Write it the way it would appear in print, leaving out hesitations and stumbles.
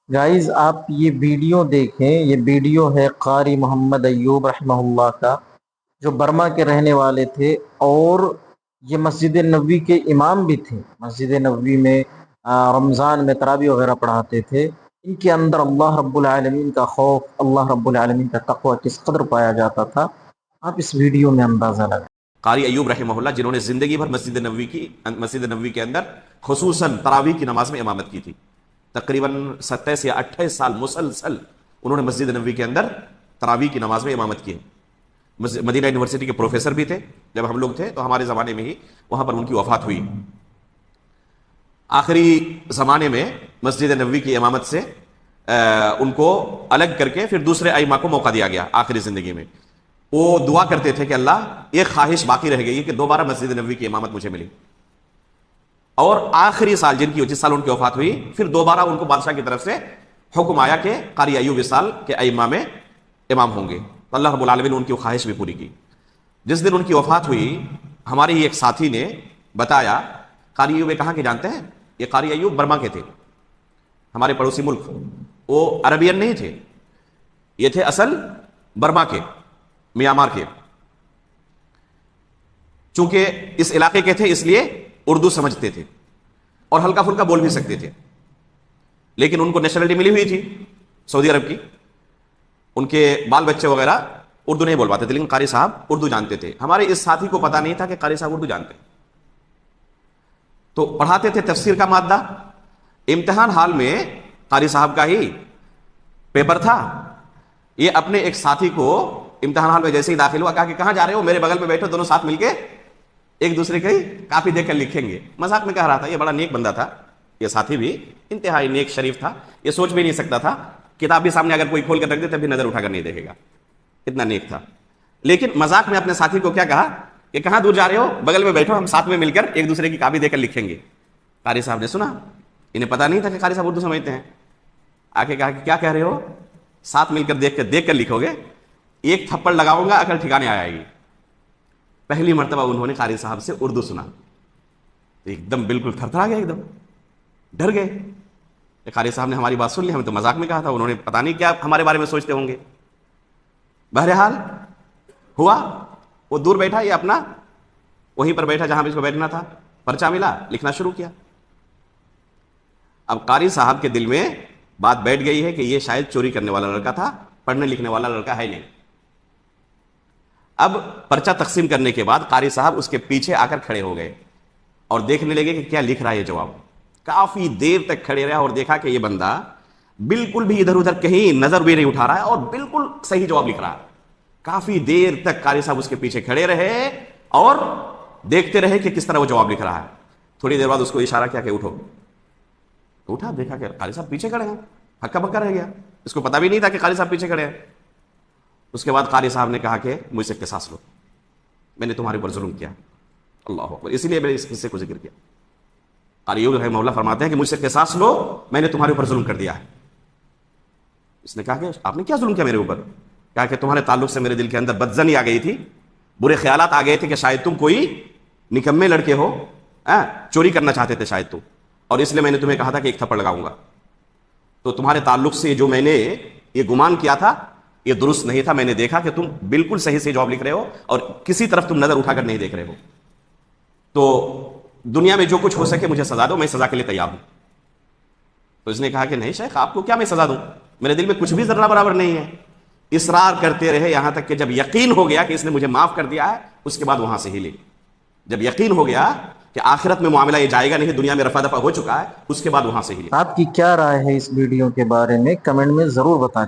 Guys آپ یہ video دیکھیں، یہ ویڈیو ہے قاری محمد ایوب رحمہ اللہ کا، جو برما کے رہنے والے تھے اور یہ مسجد نبوی کے امام بھی تھے۔ مسجد نبوی میں رمضان میں تراویح وغیرہ پڑھاتے تھے۔ ان کے اندر اللہ رب العالمین کا خوف، اللہ رب العالمین کا تقوی کس قدر پایا جاتا تھا، آپ اس ویڈیو میں اندازہ لگائیں۔ قاری ایوب رحمہ اللہ جنہوں نے زندگی بھر مسجد نبوی کے اندر خصوصاً تراویح کی نماز میں امامت کی تھی، تقریباً 27 یا 28 سال مسلسل انہوں نے مسجد نبوی کے اندر تراویح کی نماز میں امامت کی ہے۔ مدینہ یونیورسٹی کے پروفیسر بھی تھے جب ہم لوگ تھے، تو ہمارے زمانے میں ہی وہاں پر ان کی وفات ہوئی۔ آخری زمانے میں مسجد نبوی کی امامت سے ان کو الگ کر کے پھر دوسرے ائمہ کو موقع دیا گیا۔ آخری زندگی میں وہ دعا کرتے تھے کہ اللہ، ایک خواہش باقی رہ گئی ہے کہ دوبارہ مسجد نبوی کی امامت مجھے ملی۔ اور آخری سال جس سال ان کی وفات ہوئی، پھر دوبارہ ان کو بادشاہ کی طرف سے حکم آیا کہ قاری ایوب اس سال کے ائمہ میں امام ہوں گے، تو اللہ رب العالمین نے ان کی خواہش بھی پوری کی۔ جس دن ان کی وفات ہوئی، ہمارے ہی ایک ساتھی نے بتایا، قاری ایوب کہاں کے جانتے ہیں؟ یہ قاری ایوب برما کے تھے، ہمارے پڑوسی ملک۔ وہ عربین نہیں تھے، یہ تھے اصل برما کے، میانمار کے۔ چونکہ اس علاقے کے تھے اس لیے اردو سمجھتے تھے اور ہلکا پھلکا بول بھی سکتے تھے، لیکن ان کو نیشنلٹی ملی ہوئی تھی سعودی عرب کی۔ ان کے بال بچے وغیرہ اردو نہیں بول پاتے تھے، لیکن قاری صاحب اردو جانتے تھے۔ ہمارے اس ساتھی کو پتا نہیں تھا کہ قاری صاحب اردو جانتے، تو پڑھاتے تھے تفسیر کا مادہ۔ امتحان حال میں قاری صاحب کا ہی پیپر تھا، یہ اپنے ایک ساتھی کو امتحان حال میں جیسے ہی داخل ہوا کہا کہ کہاں جا رہے ہو؟ میرے بغل میں بیٹھو، دونوں ساتھ مل کے ایک دوسرے کی کاپی دے کر لکھیں گے۔ مذاق میں کہہ رہا تھا، یہ بڑا نیک بندہ تھا، یہ ساتھی بھی انتہائی نیک شریف تھا، یہ سوچ بھی نہیں سکتا تھا، کتاب بھی سامنے اگر کوئی کھول کر رکھ دے تب بھی نظر اٹھا کر نہیں دیکھے گا، اتنا نیک تھا۔ لیکن مذاق میں اپنے ساتھی کو کیا کہا کہ کہاں دور جا رہے ہو؟ بغل میں بیٹھو، ہم ساتھ میں مل کر ایک دوسرے کی کاپی دے کر لکھیں گے۔ قاری صاحب نے سنا، انہیں پتا نہیں تھا کہ قاری صاحب اردو سمجھتے ہیں، آ کے کہا کہ کیا کہہ رہے ہو؟ ساتھ مل کر دیکھ کر لکھو گے، ایک تھپڑ لگاؤں گا عقل ٹھکانے آ جائے گی۔ پہلی مرتبہ انہوں نے قاری صاحب سے اردو سنا تو ایک دم بالکل تھرتھرا گئے، ایک دم ڈر گئے کہ قاری صاحب نے ہماری بات سن لی، ہمیں تو مذاق میں کہا تھا، انہوں نے پتہ نہیں کیا ہمارے بارے میں سوچتے ہوں گے۔ بہرحال ہوا، وہ دور بیٹھا، یہ اپنا وہیں پر بیٹھا جہاں بھی اس کو بیٹھنا تھا، پرچہ ملا، لکھنا شروع کیا۔ اب قاری صاحب کے دل میں بات بیٹھ گئی ہے کہ یہ شاید چوری کرنے والا لڑکا تھا، پڑھنے لکھنے والا لڑکا ہے نہیں۔ اب پرچہ تقسیم کرنے کے بعد قاری صاحب اس کے پیچھے آ کر کھڑے ہو گئے اور دیکھنے لگے کہ کیا لکھ رہا ہے یہ جواب۔ کافی دیر تک کھڑے رہا اور دیکھا کہ یہ بندہ بالکل بھی ادھر ادھر کہیں نظر بھی نہیں اٹھا رہا ہے اور بالکل صحیح جواب لکھ رہا ہے۔ کافی دیر تک قاری صاحب اس کے پیچھے کھڑے رہے اور دیکھتے رہے کہ کس طرح وہ جواب لکھ رہا ہے۔ تھوڑی دیر بعد اس کو اشارہ کیا کہ اٹھو، اٹھا، دیکھا کہ قاری صاحب پیچھے کھڑے ہیں، ہکا بکا رہ گیا، اس کو پتا بھی نہیں تھا کہ قاری صاحب پیچھے کھڑے ہیں۔ اس کے بعد قاری صاحب نے کہا کہ مجھ سے قصاص لو، میں نے تمہارے اوپر ظلم کیا، اللہ اکبر، اسی لیے میں نے اس قصے کو ذکر کیا۔ قاری ایوب رحمہ اللہ فرماتے ہیں کہ مجھ سے قصاص لو، میں نے تمہارے اوپر ظلم کر دیا ہے۔ اس نے کہا کہ آپ نے کیا ظلم کیا میرے اوپر؟ کہا کہ تمہارے تعلق سے میرے دل کے اندر بدظنی آ گئی تھی، برے خیالات آ گئے تھے کہ شاید تم کوئی نکمے لڑکے ہو، چوری کرنا چاہتے تھے شاید تم، اور اس لیے میں نے تمہیں کہا تھا کہ ایک تھپڑ لگاؤں گا۔ تو تمہارے تعلق سے جو میں نے یہ گمان کیا تھا یہ درست نہیں تھا، میں نے دیکھا کہ تم بالکل صحیح سے جواب لکھ رہے ہو اور کسی طرف تم نظر اٹھا کر نہیں دیکھ رہے ہو، تو دنیا میں جو کچھ ہو سکے مجھے سزا دو، میں سزا کے لیے تیار ہوں۔ تو اس نے کہا کہ نہیں شیخ، آپ کو کیا میں سزا دوں، میرے دل میں کچھ بھی ذرہ برابر نہیں ہے۔ اصرار کرتے رہے یہاں تک کہ جب یقین ہو گیا کہ اس نے مجھے معاف کر دیا ہے، اس کے بعد وہاں سے ہی لے۔ جب یقین ہو گیا کہ آخرت میں معاملہ یہ جائے گا نہیں، دنیا میں رفع دفع ہو چکا ہے، اس کے بعد وہاں سے ہی لے۔ آپ کی کیا رائے ہے اس ویڈیو کے بارے میں؟ کمنٹ میں ضرور بتائیں۔